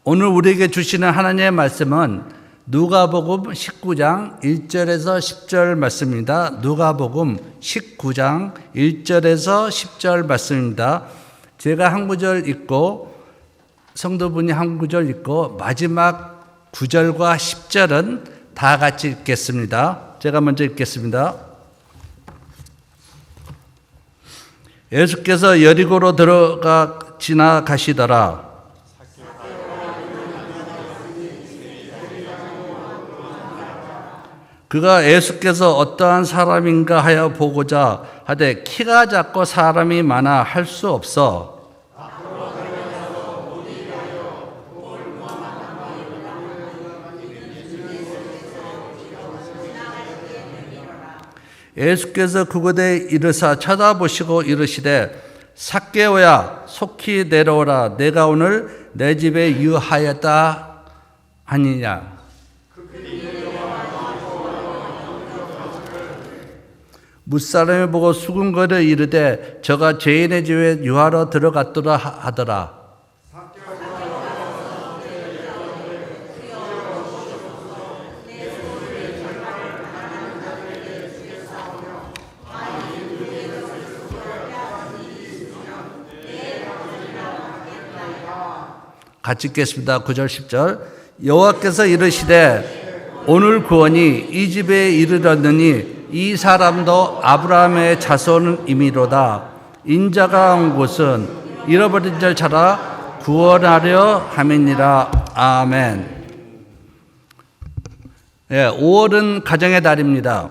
오늘 우리에게 주시는 하나님의 말씀은 누가복음 19장 1절에서 10절 말씀입니다. 누가복음 19장 1절에서 10절 말씀입니다. 제가 한 구절 읽고 성도분이 한 구절 읽고 마지막 9절과 10절은 다 같이 읽겠습니다. 제가 먼저 읽겠습니다. 예수께서 여리고로 지나가시더라. 그가 예수께서 어떠한 사람인가 하여 보고자 하되 키가 작고 사람이 많아 할 수 없어 예수께서 그곳에 이르사 쳐다보시고 이르시되 삭개오야 속히 내려오라 내가 오늘 내 집에 유하였다 하니냐. 무사람이 보고 수군거려 이르되 저가 죄인의 집에 유하러 들어갔더라 하더라. 같이 읽겠습니다. 9절 10절. 여호와께서 이르시되 오늘 구원이 이 집에 이르렀느니 이 사람도 아브라함의 자손임이로다. 인자가 온 곳은 잃어버린 자를 찾아 구원하려 함이니라. 아멘. 5월은 가정의 달입니다.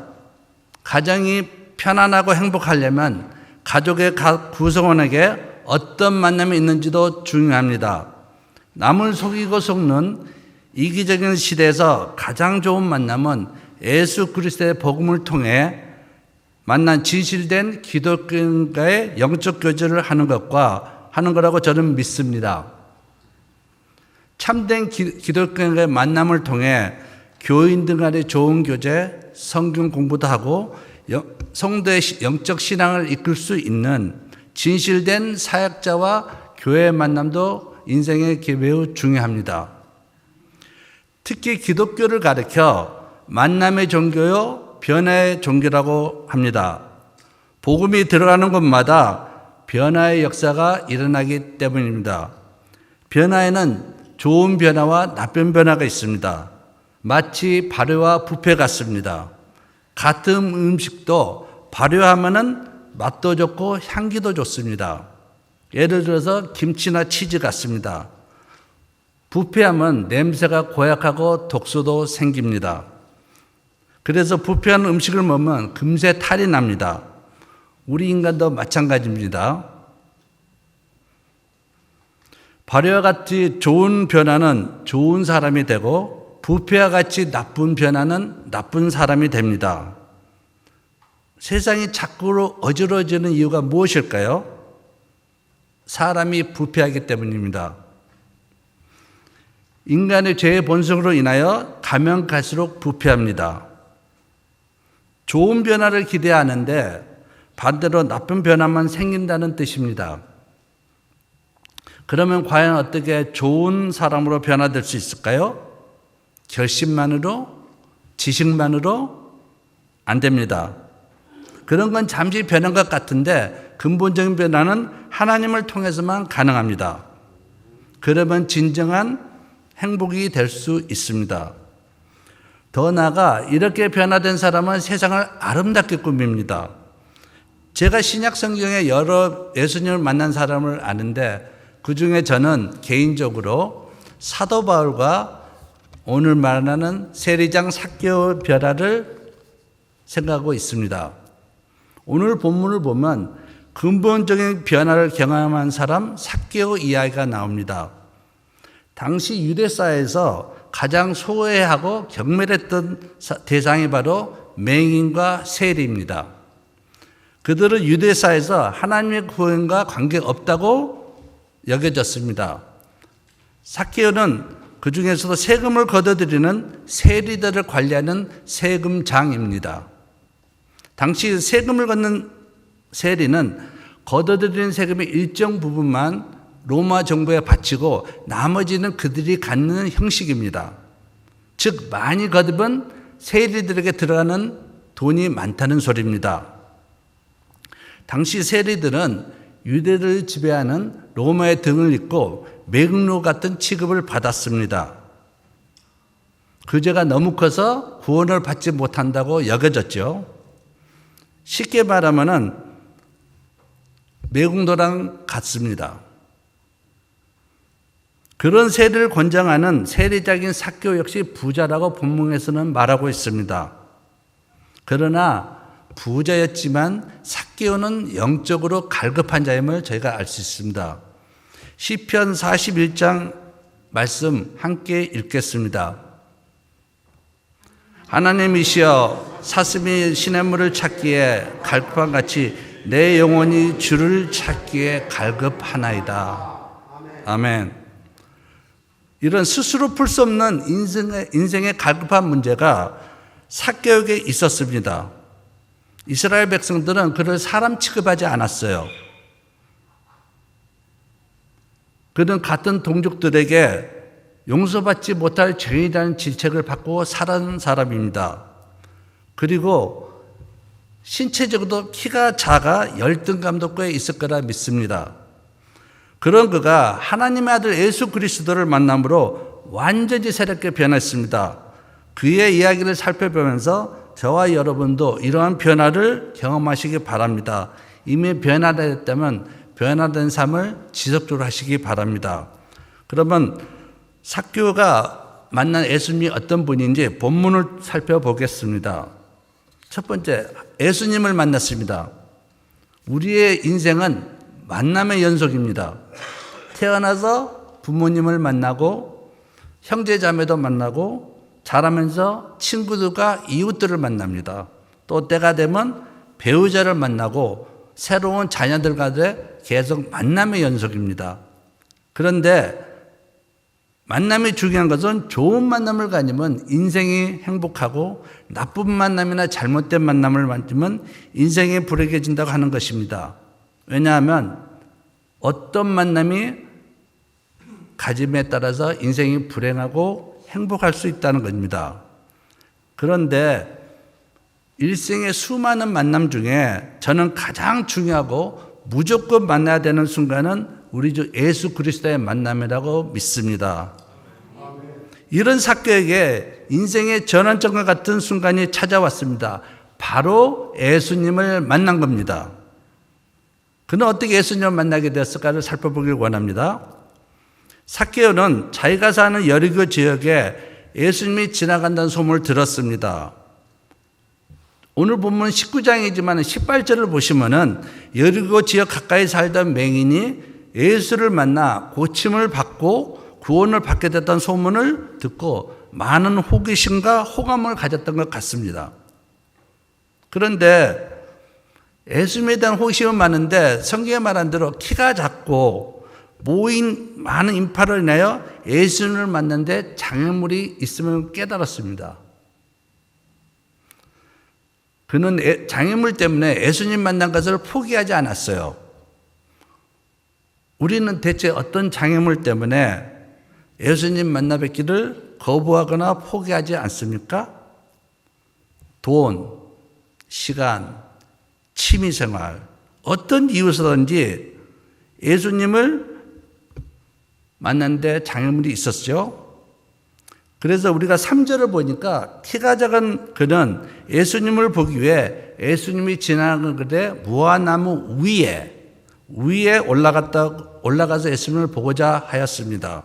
가정이 편안하고 행복하려면 가족의 각 구성원에게 어떤 만남이 있는지도 중요합니다. 남을 속이고 속는 이기적인 시대에서 가장 좋은 만남은 예수 그리스도의 복음을 통해 만난 진실된 기독교인과의 영적 교제를 하는 거라고 저는 믿습니다. 참된 기독교인과의 만남을 통해 교인들 간의 좋은 교제, 성경 공부도 하고 성도의 영적 신앙을 이끌 수 있는 진실된 사역자와 교회 만남도 인생에 매우 중요합니다. 특히 기독교를 가리켜 만남의 종교요, 변화의 종교라고 합니다. 복음이 들어가는 곳마다 변화의 역사가 일어나기 때문입니다. 변화에는 좋은 변화와 나쁜 변화가 있습니다. 마치 발효와 부패 같습니다. 같은 음식도 발효하면은 맛도 좋고 향기도 좋습니다. 예를 들어서 김치나 치즈 같습니다. 부패하면 냄새가 고약하고 독소도 생깁니다. 그래서 부패한 음식을 먹으면 금세 탈이 납니다. 우리 인간도 마찬가지입니다. 발효와 같이 좋은 변화는 좋은 사람이 되고 부패와 같이 나쁜 변화는 나쁜 사람이 됩니다. 세상이 자꾸 어지러워지는 이유가 무엇일까요? 사람이 부패하기 때문입니다. 인간의 죄의 본성으로 인하여 가면 갈수록 부패합니다. 좋은 변화를 기대하는데 반대로 나쁜 변화만 생긴다는 뜻입니다. 그러면 과연 어떻게 좋은 사람으로 변화될 수 있을까요? 결심만으로? 지식만으로? 안 됩니다. 그런 건 잠시 변한 것 같은데 근본적인 변화는 하나님을 통해서만 가능합니다. 그러면 진정한 행복이 될 수 있습니다. 더 나아가 이렇게 변화된 사람은 세상을 아름답게 꾸밉니다. 제가 신약 성경에 여러 예수님을 만난 사람을 아는데 그중에 저는 개인적으로 사도 바울과 오늘 말하는 세리장 삭개오 변화를 생각하고 있습니다. 오늘 본문을 보면 근본적인 변화를 경험한 사람 삭개오 이야기가 나옵니다. 당시 유대사회에서 가장 소외하고 경멸했던 대상이 바로 맹인과 세리입니다. 그들은 유대사회에서 하나님의 구원과 관계없다고 여겨졌습니다. 삭개오는 그 중에서도 세금을 걷어들이는 세리들을 관리하는 세금장입니다. 당시 세금을 걷는 세리는 걷어들이는 세금의 일정 부분만 로마 정부에 바치고 나머지는 그들이 갖는 형식입니다. 즉 많이 거듭은 세리들에게 들어가는 돈이 많다는 소리입니다. 당시 세리들은 유대를 지배하는 로마의 등을 잇고 매국노 같은 취급을 받았습니다. 그 죄가 너무 커서 구원을 받지 못한다고 여겨졌죠. 쉽게 말하면 매국노랑 같습니다. 그런 세리를 권장하는 세리적인 삭개오 역시 부자라고 본문에서는 말하고 있습니다. 그러나 부자였지만 삭개오는 영적으로 갈급한 자임을 저희가 알 수 있습니다. 시편 41장 말씀 함께 읽겠습니다. 하나님이시여 사슴이 시냇물을 찾기에 갈급한 같이 내 영혼이 주를 찾기에 갈급하나이다. 아멘. 이런 스스로 풀 수 없는 인생의 갈급한 문제가 삭개오에게 있었습니다. 이스라엘 백성들은 그를 사람 취급하지 않았어요. 그는 같은 동족들에게 용서받지 못할 죄인이라는 질책을 받고 살아온 사람입니다. 그리고 신체적으로도 키가 작아 열등감도 꽤 있을 거라 믿습니다. 그런 그가 하나님의 아들 예수 그리스도를 만남으로 완전히 새롭게 변했습니다. 그의 이야기를 살펴보면서 저와 여러분도 이러한 변화를 경험하시기 바랍니다. 이미 변화됐다면 변화된 삶을 지속적으로 하시기 바랍니다. 그러면 삭개오가 만난 예수님이 어떤 분인지 본문을 살펴보겠습니다. 첫 번째, 예수님을 만났습니다. 우리의 인생은 만남의 연속입니다. 태어나서 부모님을 만나고 형제 자매도 만나고 자라면서 친구들과 이웃들을 만납니다. 또 때가 되면 배우자를 만나고 새로운 자녀들과의 계속 만남의 연속입니다. 그런데 만남이 중요한 것은 좋은 만남을 가지면 인생이 행복하고 나쁜 만남이나 잘못된 만남을 가지면 인생이 불행해진다고 하는 것입니다. 왜냐하면 어떤 만남이 가짐에 따라서 인생이 불행하고 행복할 수 있다는 겁니다. 그런데 일생의 수많은 만남 중에 저는 가장 중요하고 무조건 만나야 되는 순간은 우리 주 예수 그리스도의 만남이라고 믿습니다. 이런 삭개오에게 인생의 전환점과 같은 순간이 찾아왔습니다. 바로 예수님을 만난 겁니다. 그는 어떻게 예수님을 만나게 되었을까를 살펴보길 원합니다. 삭개오는 자기가 사는 여리고 지역에 예수님이 지나간다는 소문을 들었습니다. 오늘 본문 19장이지만 18절을 보시면은 여리고 지역 가까이 살던 맹인이 예수를 만나 고침을 받고 구원을 받게 됐다는 소문을 듣고 많은 호기심과 호감을 가졌던 것 같습니다. 그런데 예수님에 대한 호기심은 많은데 성경에 말한 대로 키가 작고 모인 많은 인파를 인하여 예수님을 만났는데 장애물이 있음을 깨달았습니다. 그는 장애물 때문에 예수님 만난 것을 포기하지 않았어요. 우리는 대체 어떤 장애물 때문에 예수님 만나 뵙기를 거부하거나 포기하지 않습니까? 돈, 시간, 취미생활, 어떤 이유서든지 예수님을 만났는데 장애물이 있었죠. 그래서 우리가 3절을 보니까 키가 작은 그는 예수님을 보기 위해 예수님이 지나가는 그때 무화나무 위에 올라가서 예수님을 보고자 하였습니다.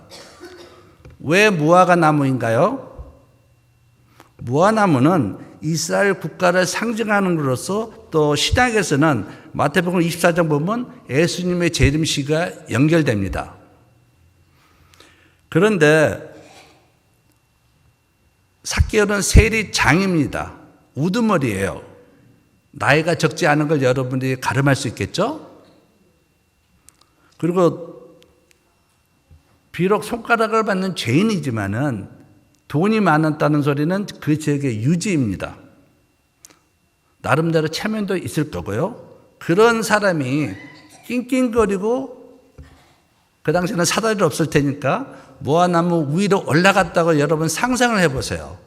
왜 무화과 나무인가요? 무화나무는 이스라엘 국가를 상징하는 것으로서 또 신약에서는 마태복음 24장 보면 예수님의 재림시가 연결됩니다. 그런데 삭개오는 세리장입니다. 우두머리예요. 나이가 적지 않은 걸 여러분들이 가늠할 수 있겠죠? 그리고 비록 손가락을 받는 죄인이지만은 돈이 많았다는 소리는 그 지역의 유지입니다. 나름대로 체면도 있을 거고요. 그런 사람이 낑낑거리고 그 당시에는 사다리도 없을 테니까 무화나무 위로 올라갔다고 여러분 상상을 해보세요.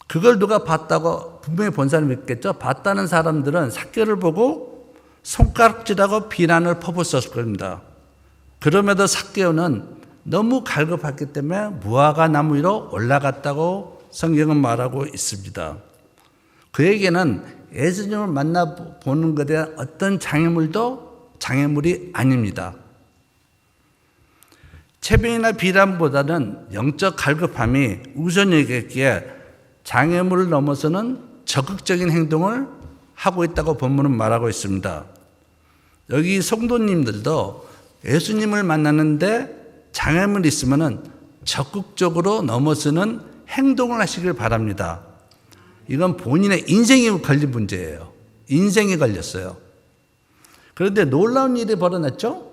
그걸 누가 봤다고 분명히 본 사람이 있겠죠. 봤다는 사람들은 삭개를 보고 손가락질하고 비난을 퍼붓었을 겁니다. 그럼에도 삭개오는 너무 갈급했기 때문에 무화과 나무 위로 올라갔다고 성경은 말하고 있습니다. 그에게는 예수님을 만나보는 것에 대한 어떤 장애물도 장애물이 아닙니다. 체면이나 비난보다는 영적 갈급함이 우선이겠기에 장애물을 넘어서는 적극적인 행동을 하고 있다고 본문은 말하고 있습니다. 여기 성도님들도 예수님을 만나는데 장애물이 있으면 적극적으로 넘어서는 행동을 하시길 바랍니다. 이건 본인의 인생이 걸린 문제예요. 인생이 걸렸어요. 그런데 놀라운 일이 벌어졌죠?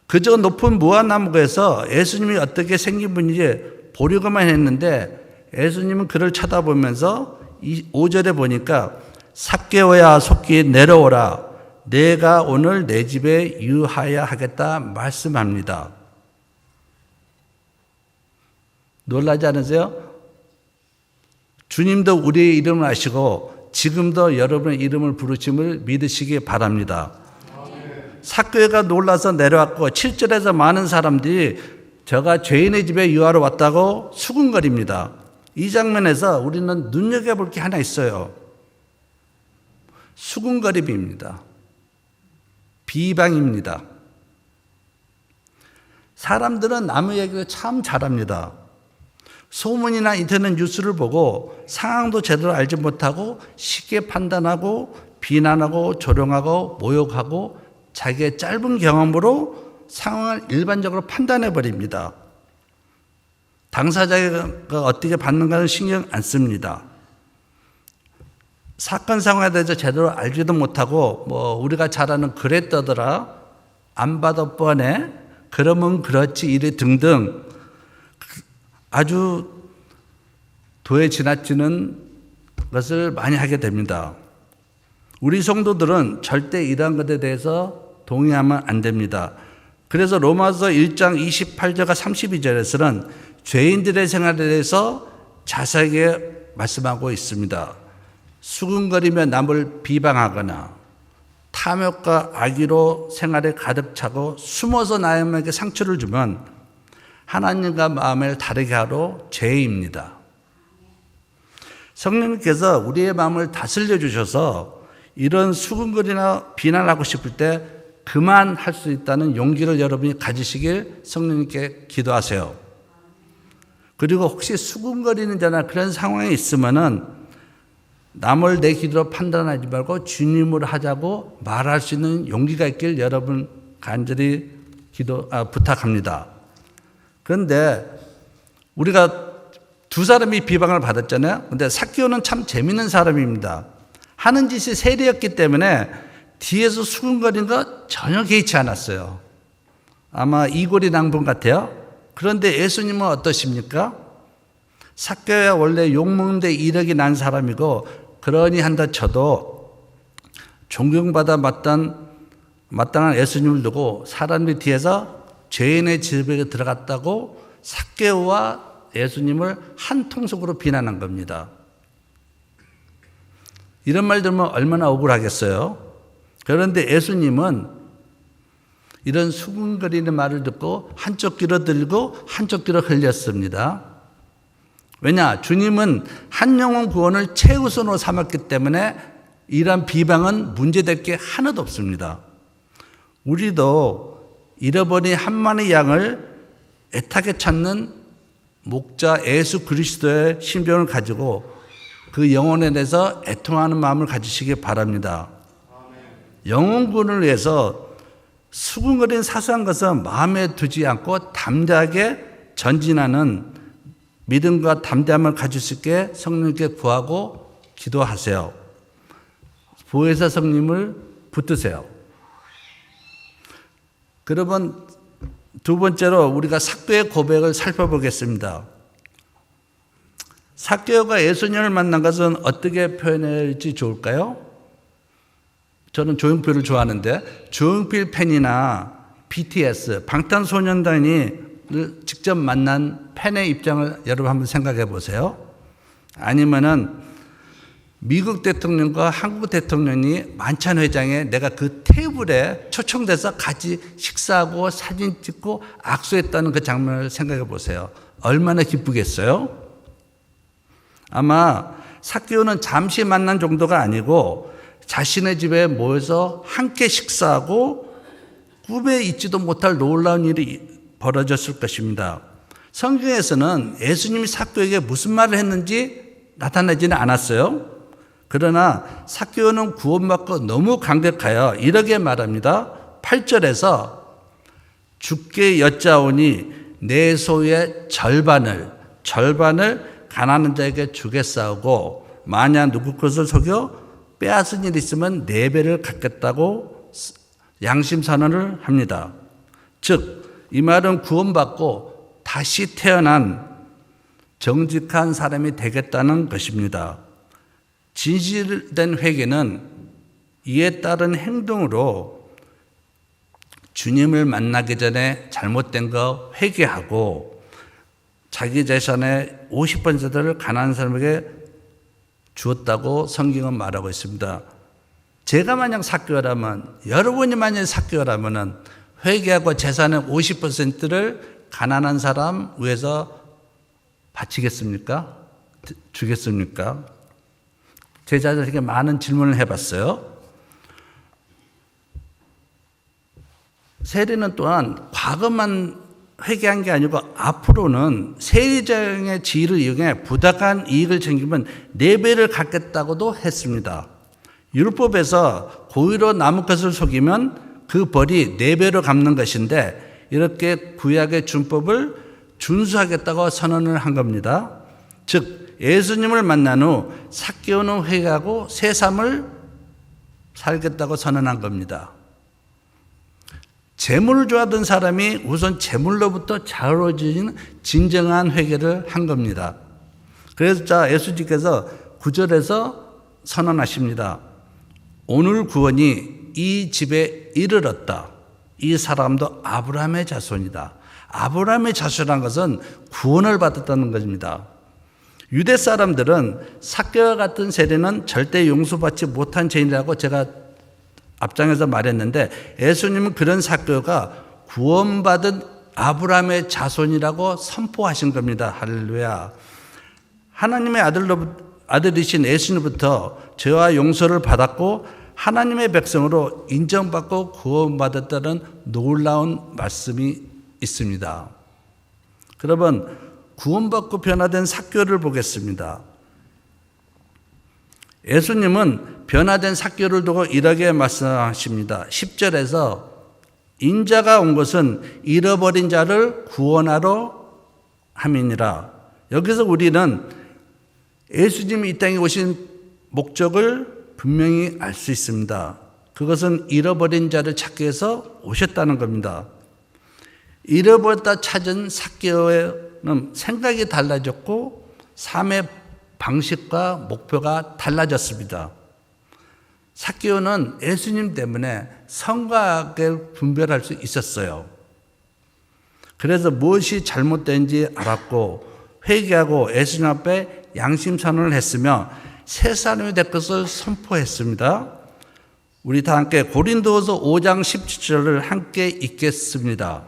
그저 높은 무화나무에서 예수님이 어떻게 생긴 분인지 보려고만 했는데 예수님은 그를 쳐다보면서 5절에 보니까 삭개오야 속히 내려오라. 내가 오늘 내 집에 유하여 하겠다 말씀합니다. 놀라지 않으세요? 주님도 우리의 이름을 아시고 지금도 여러분의 이름을 부르심을 믿으시기 바랍니다. 삭개오가 놀라서 내려왔고 7절에서 많은 사람들이 저가 죄인의 집에 유하러 왔다고 수군거립니다. 이 장면에서 우리는 눈여겨볼 게 하나 있어요. 수군거림입니다. 비방입니다. 사람들은 남의 얘기를 참 잘합니다. 소문이나 인터넷 뉴스를 보고 상황도 제대로 알지 못하고 쉽게 판단하고 비난하고 조롱하고 모욕하고 자기의 짧은 경험으로 상황을 일반적으로 판단해 버립니다. 당사자가 어떻게 받는가는 신경 안 씁니다. 사건 상황에 대해서 제대로 알지도 못하고 우리가 잘 아는 그랬더더라, 안 봐도 뻔해, 그러면 그렇지 이래 등등 아주 도에 지나치는 것을 많이 하게 됩니다. 우리 성도들은 절대 이러한 것에 대해서 동의하면 안 됩니다. 그래서 로마서 1장 28절과 32절에서는 죄인들의 생활에 대해서 자세하게 말씀하고 있습니다. 수군거리며 남을 비방하거나 탐욕과 악의로 생활에 가득 차고 숨어서 남에게 상처를 주면 하나님과 마음을 다르게 하러 죄입니다. 성령님께서 우리의 마음을 다스려 주셔서 이런 수군거리나 비난하고 싶을 때 그만할 수 있다는 용기를 여러분이 가지시길 성령님께 기도하세요. 그리고 혹시 수군거리는 자나 그런 상황에 있으면은 남을 내 기도로 판단하지 말고 주님을 하자고 말할 수 있는 용기가 있길 여러분 간절히 부탁합니다. 그런데 우리가 두 사람이 비방을 받았잖아요. 그런데 삭개오는 참 재밌는 사람입니다. 하는 짓이 세리였기 때문에 뒤에서 수군거리는 거 전혀 개의치 않았어요. 아마 이골이 낭분 같아요. 그런데 예수님은 어떠십니까? 삭개오야 원래 욕먹는데 이력이 난 사람이고 그러니 한다 쳐도 존경받아 마땅한 예수님을 두고 사람들이 뒤에서 죄인의 집에 들어갔다고 삭개오와 예수님을 한 통속으로 비난한 겁니다. 이런 말 들으면 얼마나 억울하겠어요. 그런데 예수님은 이런 수군거리는 말을 듣고 한쪽 귀로 들고 한쪽 귀로 흘렸습니다. 왜냐? 주님은 한 영혼 구원을 최우선으로 삼았기 때문에 이러한 비방은 문제될 게 하나도 없습니다. 우리도 잃어버린 한 마리 양을 애타게 찾는 목자 예수 그리스도의 심정을 가지고 그 영혼에 대해서 애통하는 마음을 가지시기 바랍니다. 영혼 구원을 위해서 수군거리는 사소한 것은 마음에 두지 않고 담대하게 전진하는 믿음과 담대함을 가질 수 있게 성령님께 구하고 기도하세요. 보혜사 성령님을 붙드세요. 그러면 두 번째로 우리가 삭개오의 고백을 살펴보겠습니다. 삭개오가 예수님을 만난 것은 어떻게 표현할지 좋을까요? 저는 조용필을 좋아하는데 조용필 팬이나 BTS, 방탄소년단이 직접 만난 팬의 입장을 여러분 한번 생각해 보세요. 아니면은 미국 대통령과 한국 대통령이 만찬회장에 내가 그 테이블에 초청돼서 같이 식사하고 사진 찍고 악수했다는 그 장면을 생각해 보세요. 얼마나 기쁘겠어요? 아마 삭개오는 잠시 만난 정도가 아니고 자신의 집에 모여서 함께 식사하고 꿈에 있지도 못할 놀라운 일이 벌어졌을 것입니다. 성경에서는 예수님이 삭개오에게 무슨 말을 했는지 나타나지는 않았어요. 그러나 삭개오는 구원받고 너무 감격하여 이렇게 말합니다. 8절에서 주께 여짜오니 내 소유의 절반을 가난한 자에게 주겠사오고 만약 누구 것을 속여 빼앗은 일 있으면 4배를 갚겠다고 양심선언을 합니다. 즉 이 말은 구원받고 다시 태어난 정직한 사람이 되겠다는 것입니다. 진실된 회개는 이에 따른 행동으로 주님을 만나기 전에 잘못된 거 회개하고 자기 재산의 50%를 가난한 사람에게 주었다고 성경은 말하고 있습니다. 제가 만약 삭개오라면, 여러분이 만약 삭개오라면 회개하고 재산의 50%를 가난한 사람 위해서 바치겠습니까? 주겠습니까? 제 자신에게 많은 질문을 해봤어요. 세리는 또한 과거만 회개한 게 아니고 앞으로는 세리장의 지위를 이용해 부당한 이익을 챙기면 4배를 갚겠다고도 했습니다. 율법에서 고의로 남의 것을 속이면 그 벌이 4배로 갚는 것인데 이렇게 구약의 준법을 준수하겠다고 선언을 한 겁니다. 즉 예수님을 만난 후 삭개오는 회개하고 새 삶을 살겠다고 선언한 겁니다. 재물을 좋아하던 사람이 우선 재물로부터 자유로워지는 진정한 회개를 한 겁니다. 그래서 예수님께서 9절에서 선언하십니다. 오늘 구원이 이 집에 이르렀다. 이 사람도 아브라함의 자손이다. 아브라함의 자손이라는 것은 구원을 받았다는 것입니다. 유대 사람들은 삭개오와 같은 세리는 절대 용서받지 못한 죄인이라고 제가 앞장에서 말했는데 예수님은 그런 삭개오가 구원받은 아브라함의 자손이라고 선포하신 겁니다. 할렐루야. 하나님의 아들이신 예수님부터 죄와 용서를 받았고 하나님의 백성으로 인정받고 구원받았다는 놀라운 말씀이 있습니다. 여러분, 구원받고 변화된 삭개오를 보겠습니다. 예수님은 변화된 삭개오를 두고 이렇게 말씀하십니다. 10절에서 인자가 온 것은 잃어버린 자를 구원하러 함이니라. 여기서 우리는 예수님이 이 땅에 오신 목적을 분명히 알 수 있습니다. 그것은 잃어버린 자를 찾기 위해서 오셨다는 겁니다. 잃어버렸다 찾은 삭개오는 생각이 달라졌고 삶의 방식과 목표가 달라졌습니다. 삭개오는 예수님 때문에 선과 악을 분별할 수 있었어요. 그래서 무엇이 잘못된지 알았고 회개하고 예수님 앞에 양심선언을 했으며 새 사람이 될 것을 선포했습니다. 우리 다 함께 고린도후서 5장 17절을 함께 읽겠습니다.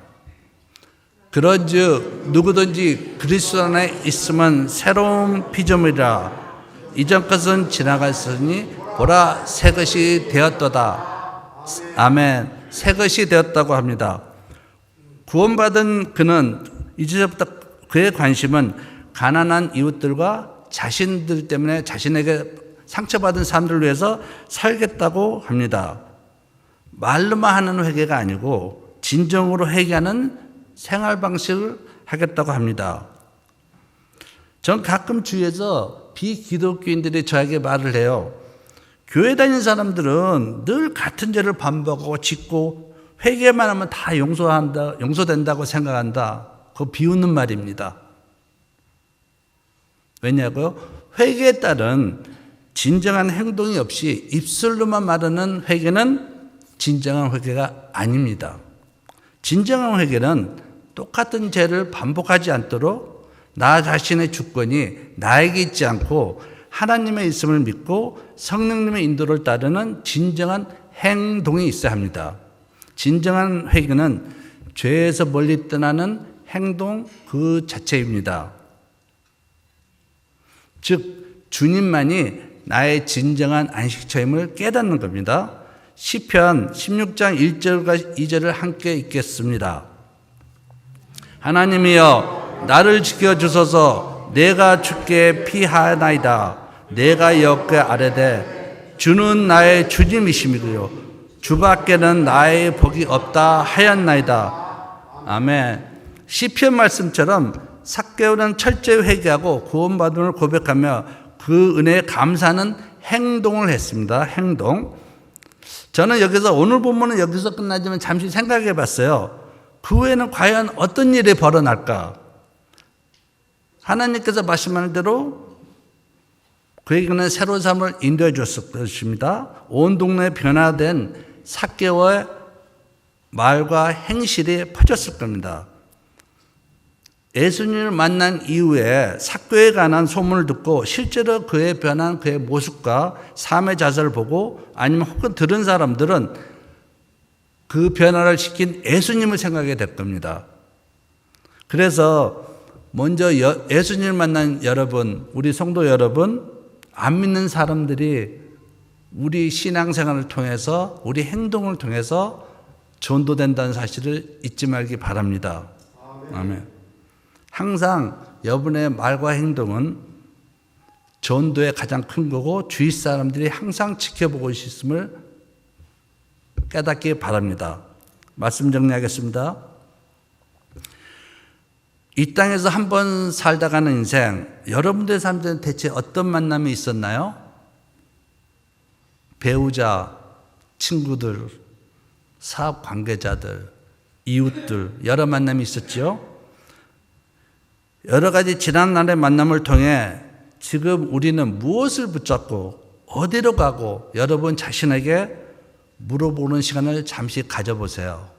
그런즉 누구든지 그리스도 안에 있으면 새로운 피조물이라 이전 것은 지나갔으니 보라 새 것이 되었도다. 아멘. 새 것이 되었다고 합니다. 구원받은 그는 이제부터 그의 관심은 가난한 이웃들과 자신들 때문에 자신에게 상처받은 사람들을 위해서 살겠다고 합니다. 말로만 하는 회개가 아니고 진정으로 회개하는 생활 방식을 하겠다고 합니다. 전 가끔 주위에서 비기독교인들이 저에게 말을 해요. 교회 다니는 사람들은 늘 같은 죄를 반복하고 짓고 회개만 하면 다 용서된다고 생각한다. 그거 비웃는 말입니다. 왜냐고요? 회개에 따른 진정한 행동이 없이 입술로만 말하는 회개는 진정한 회개가 아닙니다. 진정한 회개는 똑같은 죄를 반복하지 않도록 나 자신의 주권이 나에게 있지 않고 하나님의 있음을 믿고 성령님의 인도를 따르는 진정한 행동이 있어야 합니다. 진정한 회개는 죄에서 멀리 떠나는 행동 그 자체입니다. 즉 주님만이 나의 진정한 안식처임을 깨닫는 겁니다. 시편 16장 1절과 2절을 함께 읽겠습니다. 하나님이여 나를 지켜주소서. 내가 주께 피하나이다. 내가 여호와께 아뢰되 주는 나의 주님이심이고요 주밖에는 나의 복이 없다 하였나이다. 아멘. 시편 말씀처럼 삭개오는 철저히 회개하고 구원받음을 고백하며 그 은혜에 감사하는 행동을 했습니다. 행동. 저는 여기서 오늘 본문은 여기서 끝나지만 잠시 생각해 봤어요. 그 후에는 과연 어떤 일이 벌어날까? 하나님께서 말씀하는 대로 그에게는 새로운 삶을 인도해 줬을 것입니다. 온 동네에 변화된 삭개오의 말과 행실이 퍼졌을 겁니다. 예수님을 만난 이후에 삭개오에 관한 소문을 듣고 실제로 그의 변한 그의 모습과 삶의 자세를 보고 아니면 혹은 들은 사람들은 그 변화를 시킨 예수님을 생각하게 될 겁니다. 그래서 먼저 예수님을 만난 여러분, 우리 성도 여러분, 안 믿는 사람들이 우리 신앙생활을 통해서 우리 행동을 통해서 전도된다는 사실을 잊지 말기 바랍니다. 아멘. 항상 여러분의 말과 행동은 전도의 가장 큰 거고 주위 사람들이 항상 지켜보고 있음을 깨닫기 바랍니다. 말씀 정리하겠습니다. 이 땅에서 한 번 살다 가는 인생, 여러분들의 삶에는 대체 어떤 만남이 있었나요? 배우자, 친구들, 사업 관계자들, 이웃들, 여러 만남이 있었죠. 여러 가지 지난날의 만남을 통해 지금 우리는 무엇을 붙잡고 어디로 가고 여러분 자신에게 물어보는 시간을 잠시 가져보세요.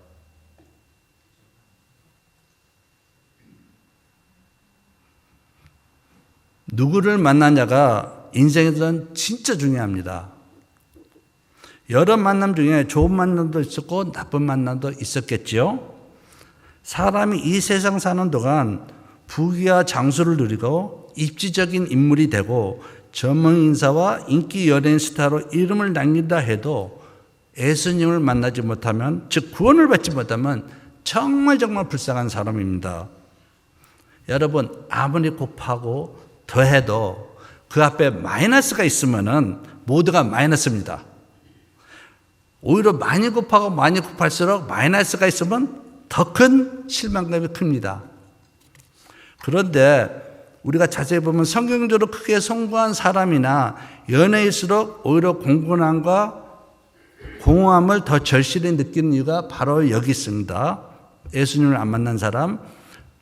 누구를 만나냐가 인생에서는 진짜 중요합니다. 여러 만남 중에 좋은 만남도 있었고 나쁜 만남도 있었겠죠. 사람이 이 세상 사는 동안 부귀와 장수를 누리고 입지적인 인물이 되고 전문 인사와 인기 연예인 스타로 이름을 남긴다 해도 예수님을 만나지 못하면, 즉 구원을 받지 못하면 정말 불쌍한 사람입니다. 여러분, 아무리 곱하고 더해도 그 앞에 마이너스가 있으면은 모두가 마이너스입니다. 오히려 많이 곱하고 많이 곱할수록 마이너스가 있으면 더 큰 실망감이 큽니다. 그런데 우리가 자세히 보면 성경적으로 크게 성공한 사람이나 연예일수록 오히려 공gon함과 공허함을 더 절실히 느끼는 이유가 바로 여기 있습니다. 예수님을 안 만난 사람,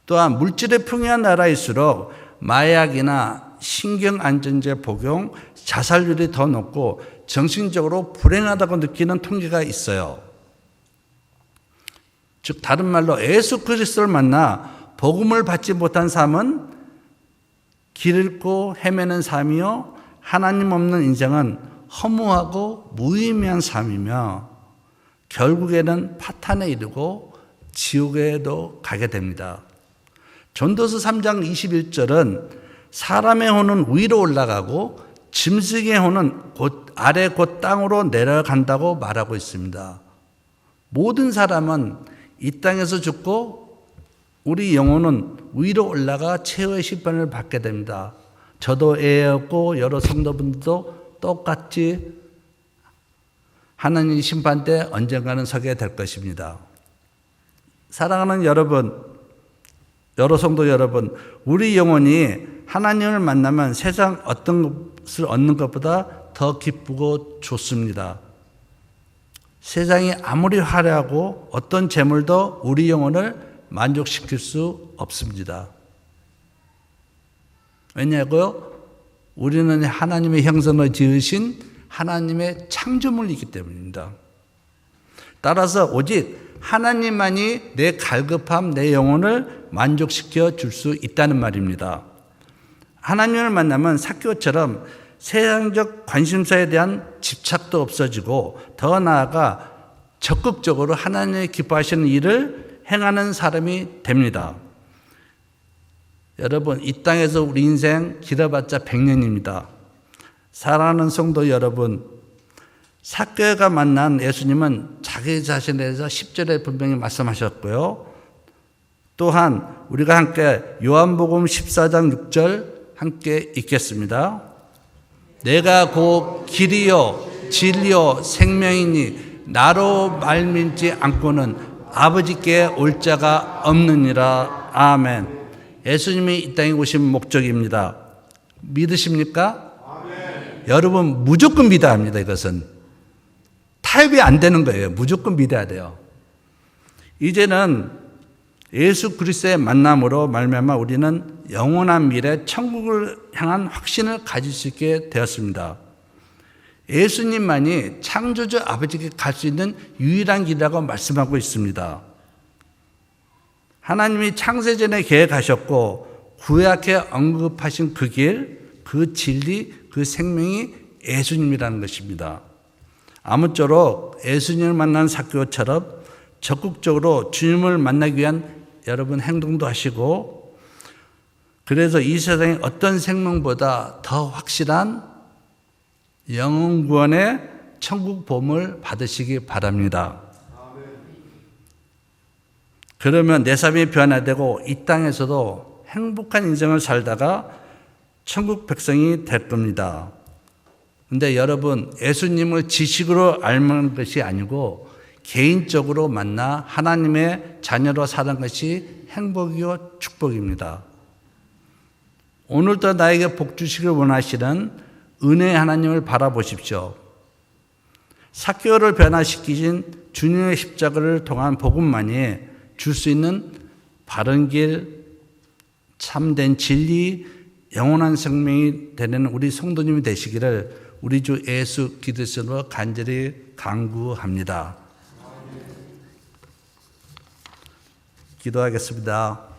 또한 물질의 풍요한 나라일수록 마약이나 신경안정제 복용, 자살률이 더 높고 정신적으로 불행하다고 느끼는 통계가 있어요. 즉 다른 말로 예수 그리스도를 만나 복음을 받지 못한 삶은 길 잃고 헤매는 삶이요, 하나님 없는 인생은 허무하고 무의미한 삶이며 결국에는 파탄에 이르고 지옥에도 가게 됩니다. 전도서 3장 21절은 사람의 혼은 위로 올라가고 짐승의 혼은 아래 곧 땅으로 내려간다고 말하고 있습니다. 모든 사람은 이 땅에서 죽고 우리 영혼은 위로 올라가 최후의 심판을 받게 됩니다. 저도 애였고 여러 성도분들도 똑같이 하나님 심판 때 언젠가는 서게 될 것입니다. 사랑하는 여러분, 여러 성도 여러분, 우리 영혼이 하나님을 만나면 세상 어떤 것을 얻는 것보다 더 기쁘고 좋습니다. 세상이 아무리 화려하고 어떤 재물도 우리 영혼을 만족시킬 수 없습니다. 왜냐고요? 우리는 하나님의 형상을 지으신 하나님의 창조물이기 때문입니다. 따라서 오직 하나님만이 내 갈급함, 내 영혼을 만족시켜 줄 수 있다는 말입니다. 하나님을 만나면 삭개오처럼 세상적 관심사에 대한 집착도 없어지고 더 나아가 적극적으로 하나님의 기뻐하시는 일을 행하는 사람이 됩니다. 여러분, 이 땅에서 우리 인생 길어봤자 100년입니다. 사랑하는 성도 여러분, 삭개오가 만난 예수님은 자기 자신에 대해서 10절에 분명히 말씀하셨고요. 또한 우리가 함께 요한복음 14장 6절 함께 읽겠습니다. 내가 곧 길이요 진리요 생명이니 나로 말미암지 않고는 아버지께 올 자가 없느니라. 아멘. 예수님이 이 땅에 오신 목적입니다. 믿으십니까? 아멘. 여러분 무조건 믿어야 합니다. 이것은 타협이 안 되는 거예요. 무조건 믿어야 돼요. 이제는 예수 그리스도의 만남으로 말미암아 우리는 영원한 미래 천국을 향한 확신을 가질 수 있게 되었습니다. 예수님만이 창조주 아버지께 갈 수 있는 유일한 길이라고 말씀하고 있습니다. 하나님이 창세전에 계획하셨고 구약에 언급하신 그 길, 그 진리, 그 생명이 예수님이라는 것입니다. 아무쪼록 예수님을 만난 삭개오처럼 적극적으로 주님을 만나기 위한 여러분 행동도 하시고, 그래서 이 세상의 어떤 생명보다 더 확실한 영혼 구원의 천국 보험을 받으시기 바랍니다. 그러면 내 삶이 변화되고 이 땅에서도 행복한 인생을 살다가 천국 백성이 될 겁니다. 그런데 여러분, 예수님을 지식으로 알는 것이 아니고 개인적으로 만나 하나님의 자녀로 사는 것이 행복이요 축복입니다. 오늘도 나에게 복 주시길 원하시는 은혜의 하나님을 바라보십시오. 삭개오를 변화시키신 주님의 십자가를 통한 복음만이 줄 수 있는 바른 길, 참된 진리, 영원한 생명이 되는 우리 성도님이 되시기를 우리 주 예수 그리스도로 간절히 간구합니다. 기도하겠습니다.